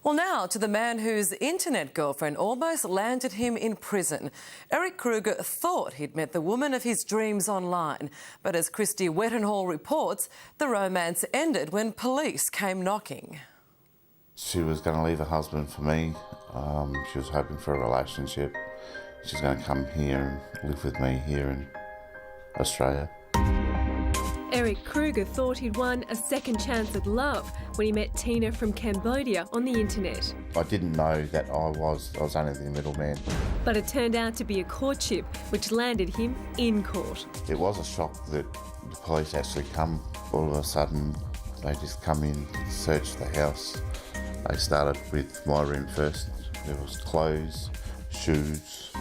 Well, now to the man whose internet girlfriend almost landed him in prison. Eric Kruger thought he'd met the woman of his dreams online, but as Kristy Wettenhall reports, the romance ended when police came knocking. She was going to leave her husband for me. She was hoping for a relationship. She's going to come here and live with me here in Australia. Eric Kruger thought he'd won a second chance at love when he met Tina from Cambodia on the internet. I didn't know that I was only the middleman. But it turned out to be a courtship, which landed him in court. It was a shock that the police actually come. All of a sudden, they just come in, search the house. They started with my room first. There was clothes, shoes,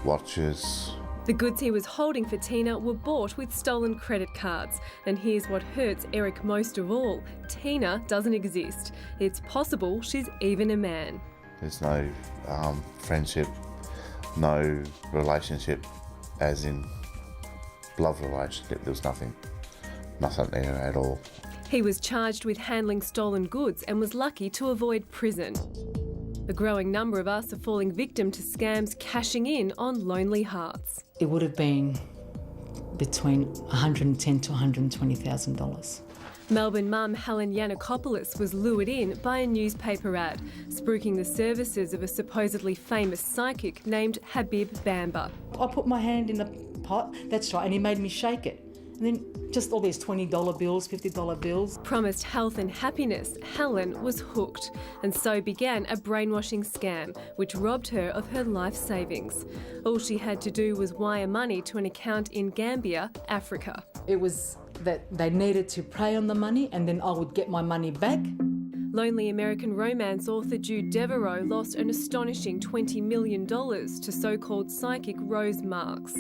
watches. The goods he was holding for Tina were bought with stolen credit cards. And here's what hurts Eric most of all. Tina doesn't exist. It's possible she's even a man. There's no friendship, no relationship, as in love relationship. There was nothing there at all. He was charged with handling stolen goods and was lucky to avoid prison. A growing number of us are falling victim to scams cashing in on lonely hearts. It would have been between $110,000 to $120,000. Melbourne mum Helen Yiannakopoulos was lured in by a newspaper ad, spruiking the services of a supposedly famous psychic named Habib Bamba. I put my hand in the pot, that's right, and he made me shake it. And then just all these $20 bills, $50 bills. Promised health and happiness, Helen was hooked. And so began a brainwashing scam, which robbed her of her life savings. All she had to do was wire money to an account in Gambia, Africa. It was that they needed to prey on the money and then I would get my money back. Lonely American romance author Jude Devereaux lost an astonishing $20 million to so-called psychic Rose Marks.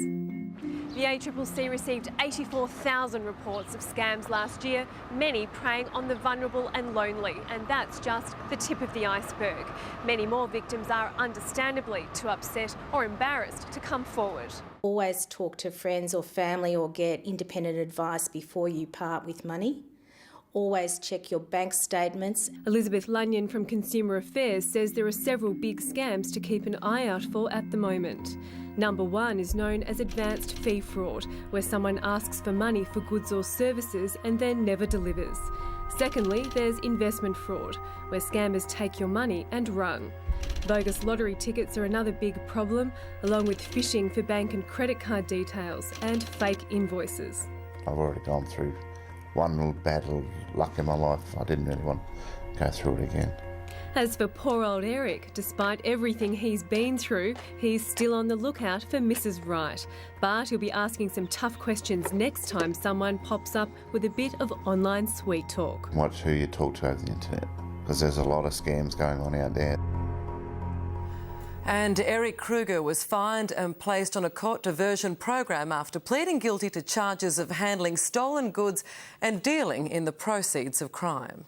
The ACCC received 84,000 reports of scams last year, many preying on the vulnerable and lonely, and that's just the tip of the iceberg. Many more victims are understandably too upset or embarrassed to come forward. Always talk to friends or family or get independent advice before you part with money. Always check your bank statements. Elizabeth Lunyon from Consumer Affairs says there are several big scams to keep an eye out for at the moment. Number one is known as advanced fee fraud, where someone asks for money for goods or services and then never delivers. Secondly, there's investment fraud, where scammers take your money and run. Bogus lottery tickets are another big problem, along with phishing for bank and credit card details and fake invoices. I've already gone through one little bad little luck in my life. I didn't really want to go through it again. As for poor old Eric, despite everything he's been through, he's still on the lookout for Mrs. Right. But he'll be asking some tough questions next time someone pops up with a bit of online sweet talk. Watch who you talk to over the internet, because there's a lot of scams going on out there. And Eric Kruger was fined and placed on a court diversion program after pleading guilty to charges of handling stolen goods and dealing in the proceeds of crime.